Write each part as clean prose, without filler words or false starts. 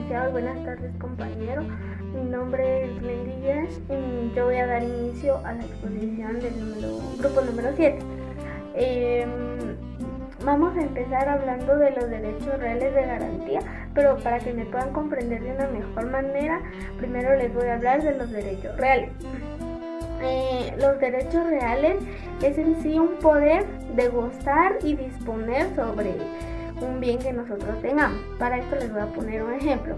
licenciado, buenas tardes, compañero. Mi nombre es Glendy Díaz y yo voy a dar inicio a la exposición del grupo número 7. Vamos a empezar hablando de los derechos reales de garantía, pero para que me puedan comprender de una mejor manera, primero les voy a hablar de los derechos reales. Los derechos reales es en sí un poder de gozar y disponer sobre un bien que nosotros tengamos. Para esto les voy a poner un ejemplo.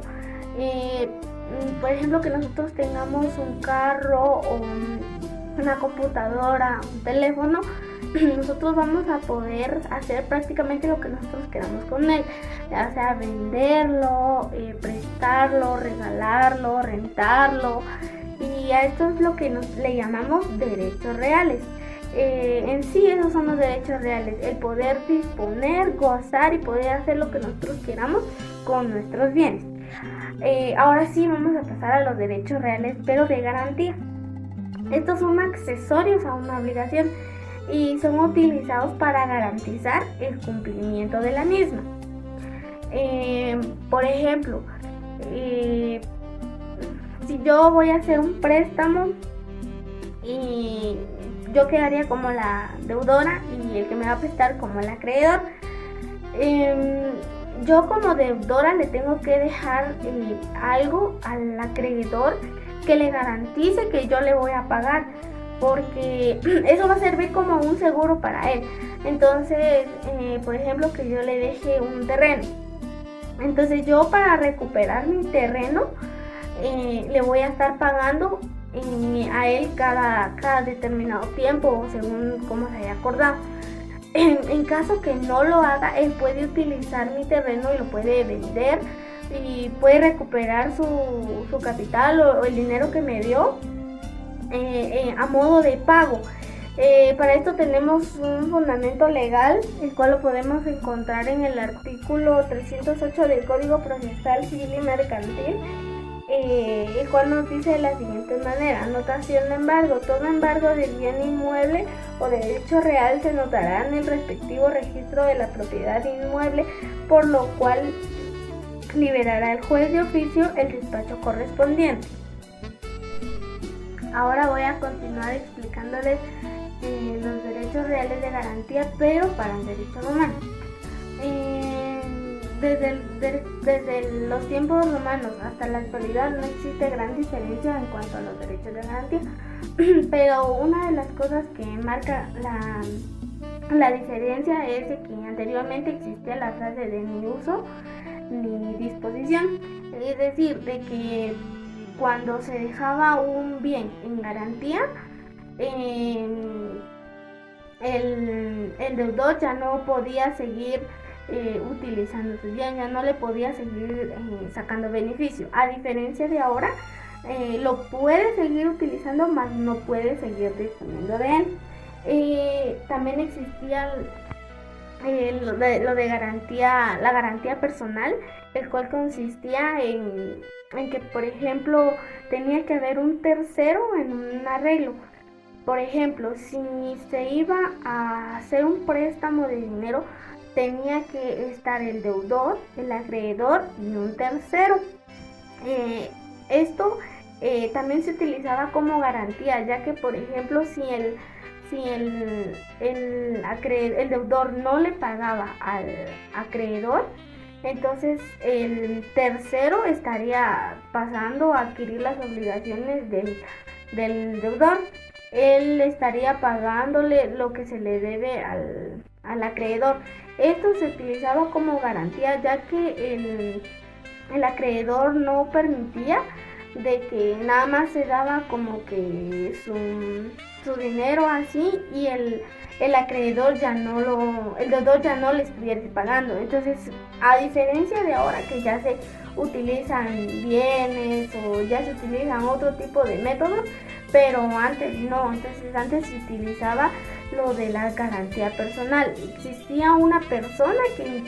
Por ejemplo, que nosotros tengamos un carro o una computadora, un teléfono, nosotros vamos a poder hacer prácticamente lo que nosotros queramos con él, ya sea venderlo, prestarlo, regalarlo, rentarlo, y a esto es lo que le llamamos derechos reales. En sí esos son los derechos reales, el poder disponer, gozar y poder hacer lo que nosotros queramos con nuestros bienes. Ahora sí vamos a pasar a los derechos reales, pero de garantía. Estos son accesorios a una obligación y son utilizados para garantizar el cumplimiento de la misma. Por ejemplo, si yo voy a hacer un préstamo y yo quedaría como la deudora y el que me va a prestar como el acreedor, yo como deudora le tengo que dejar algo al acreedor que le garantice que yo le voy a pagar, porque eso va a servir como un seguro para él. Entonces, por ejemplo, que yo le deje un terreno. Entonces yo, para recuperar mi terreno, le voy a estar pagando a él cada determinado tiempo, según como se haya acordado. En caso que no lo haga, él puede utilizar mi terreno y lo puede vender y puede recuperar su capital o el dinero que me dio a modo de pago. Para esto tenemos un fundamento legal, el cual lo podemos encontrar en el artículo 308 del Código Procesal Civil y Mercantil, el cual nos dice de la siguiente manera: anotación de embargo. Todo embargo de bien inmueble o de derecho real se notará en el respectivo registro de la propiedad inmueble, por lo cual liberará el juez de oficio el despacho correspondiente. Ahora voy a continuar explicándoles los derechos reales de garantía, pero para el derecho romano. Desde los tiempos romanos hasta la actualidad no existe gran diferencia en cuanto a los derechos de garantía, pero una de las cosas que marca la diferencia es de que anteriormente existía la frase de ni uso ni disposición, es decir, de que cuando se dejaba un bien en garantía, el deudor ya no podía seguir utilizando su bien, ya no le podía seguir sacando beneficio. A diferencia de ahora, lo puede seguir utilizando, mas no puede seguir disponiendo de él. También existía lo de garantía, la garantía personal, el cual consistía en que, por ejemplo, tenía que haber un tercero en un arreglo. Por ejemplo, si se iba a hacer un préstamo de dinero, tenía que estar el deudor, el acreedor y un tercero. Esto también se utilizaba como garantía, ya que, por ejemplo, si el deudor no le pagaba al acreedor, entonces el tercero estaría pasando a adquirir las obligaciones del deudor. Él estaría pagándole lo que se le debe al acreedor. Esto se utilizaba como garantía, ya que el acreedor no permitía de que nada más se daba como que su dinero así y el acreedor el deudor ya no le estuviera pagando. Entonces, a diferencia de ahora que ya se utilizan bienes o ya se utilizan otro tipo de métodos, pero antes no. Entonces antes se utilizaba lo de la garantía personal. Existía una persona que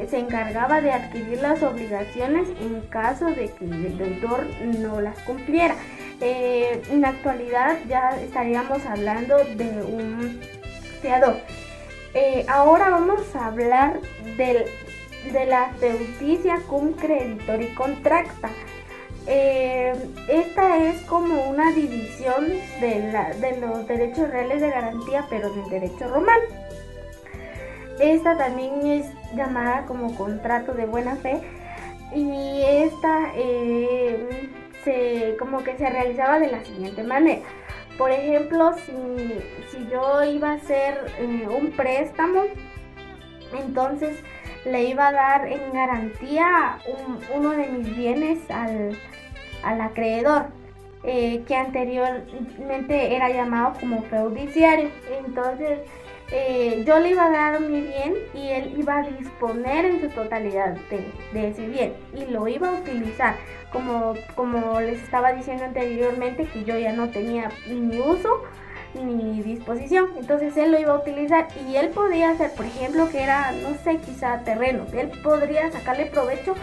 se encargaba de adquirir las obligaciones en caso de que el deudor no las cumpliera. En la actualidad ya estaríamos hablando de un fiador. Ahora vamos a hablar de la fiducia cum creditori contracta. Esta es como una división de los derechos reales de garantía, pero del derecho romano. Esta también es llamada como contrato de buena fe, y esta como que se realizaba de la siguiente manera. Por ejemplo, si yo iba a hacer un préstamo, entonces le iba a dar en garantía uno de mis bienes al acreedor, que anteriormente era llamado como fiduciario. Entonces yo le iba a dar mi bien y él iba a disponer en su totalidad de ese bien y lo iba a utilizar, como les estaba diciendo anteriormente, que yo ya no tenía ni uso ni disposición. Entonces él lo iba a utilizar y él podía hacer, por ejemplo, que era, no sé, quizá terrenos. Él podría sacarle provecho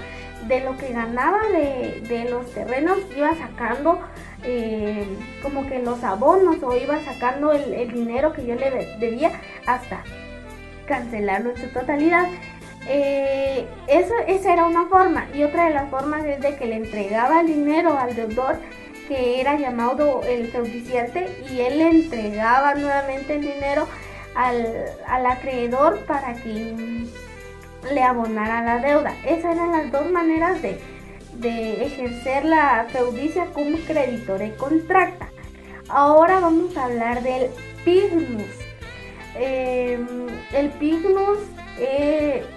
de lo que ganaba de los terrenos, iba sacando como que los abonos, o iba sacando el dinero que yo le debía hasta cancelarlo en su totalidad. Esa era una forma, y otra de las formas es de que le entregaba el dinero al deudor, que era llamado el fiduciante, y él le entregaba nuevamente el dinero al acreedor para que le abonara la deuda. Esas eran las dos maneras de ejercer la fiducia cum creditore contracta. Ahora vamos a hablar del pignus. El pignus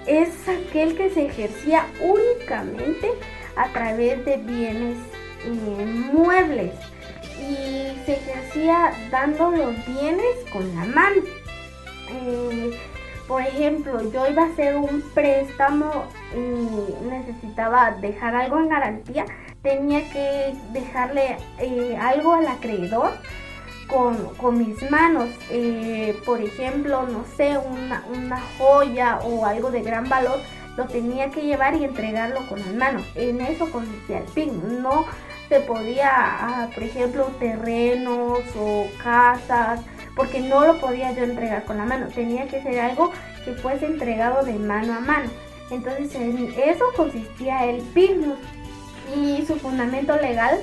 es aquel que se ejercía únicamente a través de bienes muebles, y se ejercía dando los bienes con la mano. Por ejemplo, yo iba a hacer un préstamo y necesitaba dejar algo en garantía, tenía que dejarle algo al acreedor con mis manos. Por ejemplo, no sé, una joya o algo de gran valor, lo tenía que llevar y entregarlo con las manos. En eso consistía el pignus. No se podía, por ejemplo, terrenos o casas, porque no lo podía yo entregar con la mano. Tenía que ser algo que fuese entregado de mano a mano. Entonces en eso consistía el pignus, y su fundamento legal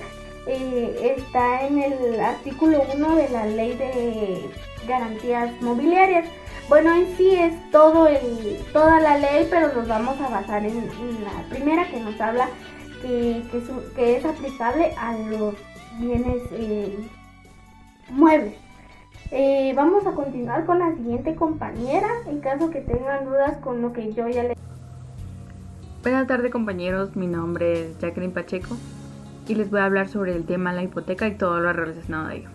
está en el artículo 1 de la ley de garantías mobiliarias. Bueno, en sí es toda la ley, pero nos vamos a basar en la primera, que nos habla que es aplicable a los bienes muebles. Vamos a continuar con la siguiente compañera, en caso que tengan dudas con lo que yo ya les... Buenas tardes, compañeros, mi nombre es Jacqueline Pacheco y les voy a hablar sobre el tema de la hipoteca y todo lo relacionado a ello.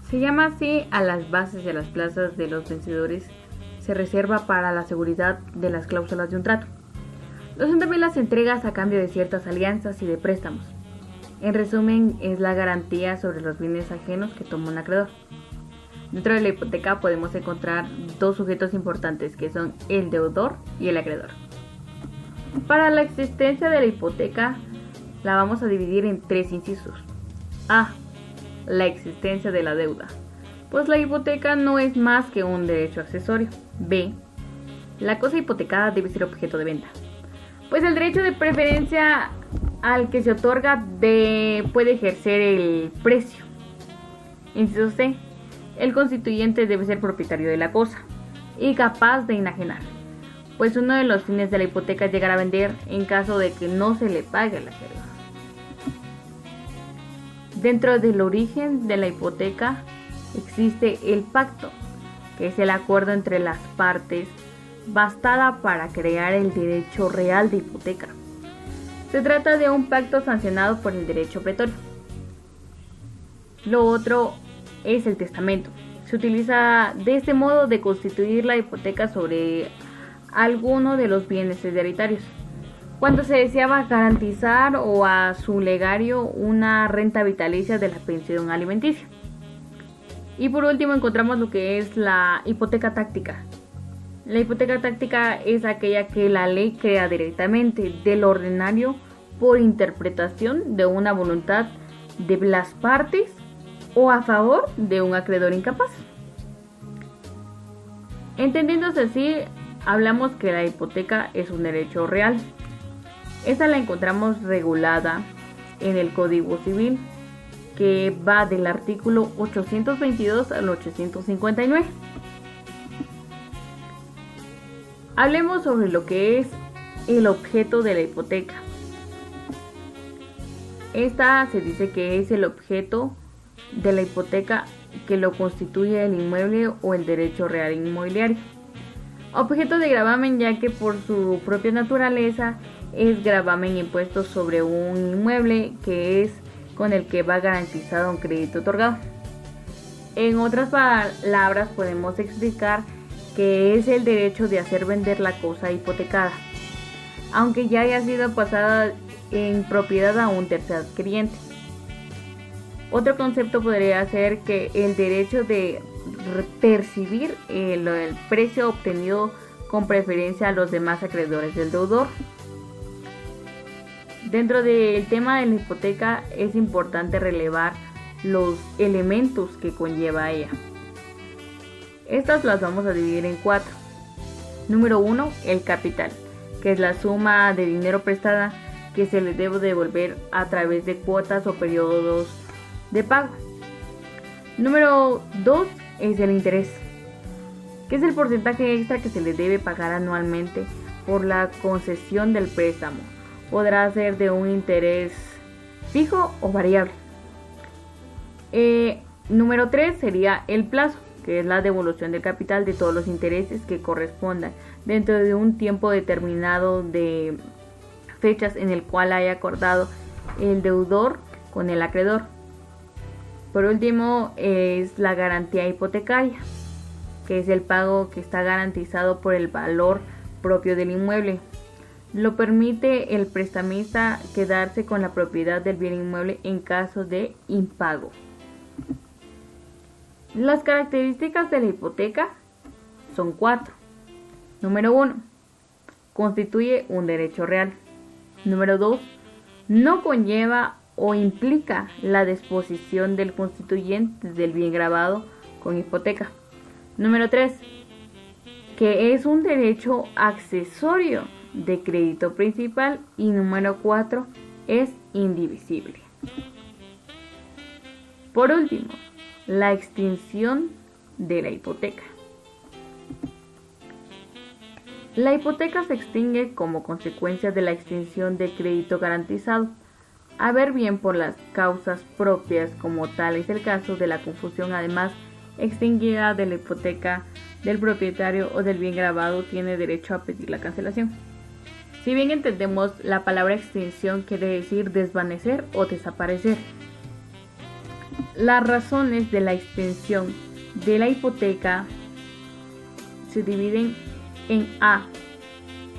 Se llama así a las bases y a las plazas de los vencedores. Se reserva para la seguridad de las cláusulas de un trato. Son también las entregas a cambio de ciertas alianzas y de préstamos. En resumen, es la garantía sobre los bienes ajenos que toma un acreedor. Dentro de la hipoteca podemos encontrar dos sujetos importantes, que son el deudor y el acreedor. Para la existencia de la hipoteca la vamos a dividir en tres incisos. A. La existencia de la deuda, pues la hipoteca no es más que un derecho accesorio. B. La cosa hipotecada debe ser objeto de venta, pues el derecho de preferencia al que se otorga puede ejercer el precio. Inciso C. El constituyente debe ser propietario de la cosa y capaz de enajenar, pues uno de los fines de la hipoteca es llegar a vender en caso de que no se le pague la deuda. Dentro del origen de la hipoteca existe el pacto, que es el acuerdo entre las partes bastada para crear el derecho real de hipoteca. Se trata de un pacto sancionado por el derecho pretorio. Lo otro es el testamento. Se utiliza de este modo de constituir la hipoteca sobre alguno de los bienes hereditarios, cuando se deseaba garantizar o a su legario una renta vitalicia de la pensión alimenticia. Y por último encontramos lo que es la hipoteca táctica. La hipoteca táctica es aquella que la ley crea directamente del ordinario por interpretación de una voluntad de las partes o a favor de un acreedor incapaz. Entendiéndose así, hablamos que la hipoteca es un derecho real. Esta la encontramos regulada en el Código Civil, que va del artículo 822 al 859. Hablemos sobre lo que es el objeto de la hipoteca. Esta se dice que es el objeto de la hipoteca que lo constituye el inmueble o el derecho real inmobiliario. Objeto de gravamen, ya que por su propia naturaleza es gravamen impuesto sobre un inmueble que es con el que va garantizado un crédito otorgado. En otras palabras, podemos explicar que es el derecho de hacer vender la cosa hipotecada, aunque ya haya sido pasada en propiedad a un tercer adquiriente. Otro concepto podría ser que el derecho de percibir el precio obtenido con preferencia a los demás acreedores del deudor. Dentro del tema de la hipoteca es importante relevar los elementos que conlleva ella. Estas las vamos a dividir en 4. Número 1, el capital, que es la suma de dinero prestada que se le debe devolver a través de cuotas o periodos de pago. Número 2 es el interés, que es el porcentaje extra que se le debe pagar anualmente por la concesión del préstamo. Podrá ser de un interés fijo o variable. Número 3 sería el plazo, que es la devolución del capital de todos los intereses que correspondan dentro de un tiempo determinado de fechas en el cual haya acordado el deudor con el acreedor. Por último es la garantía hipotecaria, que es el pago que está garantizado por el valor propio del inmueble. Lo permite el prestamista quedarse con la propiedad del bien inmueble en caso de impago. Las características de la hipoteca son 4. Número 1. Constituye un derecho real. Número 2. No conlleva o implica la disposición del constituyente del bien gravado con hipoteca. Número 3. Que es un derecho accesorio de crédito principal. Y número 4. Es indivisible. Por último, la extinción de la hipoteca. La hipoteca se extingue como consecuencia de la extinción de crédito garantizado, a ver bien por las causas propias, como tal es el caso de la confusión. Además, extinguida de la hipoteca del propietario o del bien gravado, tiene derecho a pedir la cancelación. Si bien entendemos, la palabra extinción quiere decir desvanecer o desaparecer. Las razones de la extinción de la hipoteca se dividen en A,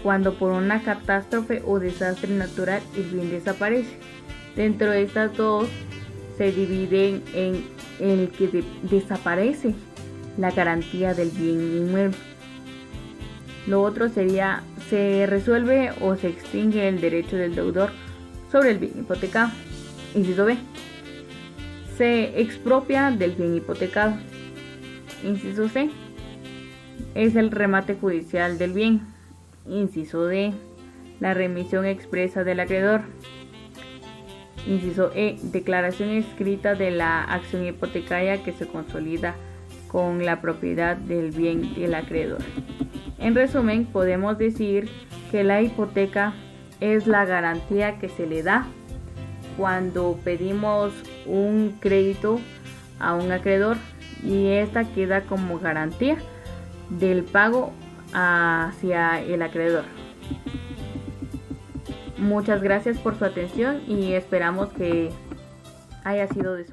cuando por una catástrofe o desastre natural el bien desaparece. Dentro de estas dos se dividen en el que desaparece la garantía del bien inmueble. Lo otro sería: se resuelve o se extingue el derecho del deudor sobre el bien hipotecado. Inciso B. Se expropia del bien hipotecado. Inciso C. Es el remate judicial del bien. Inciso D. La remisión expresa del acreedor. Inciso E. Declaración escrita de la acción hipotecaria que se consolida con la propiedad del bien del acreedor. En resumen, podemos decir que la hipoteca es la garantía que se le da cuando pedimos un crédito a un acreedor, y esta queda como garantía del pago hacia el acreedor. Muchas gracias por su atención y esperamos que haya sido de su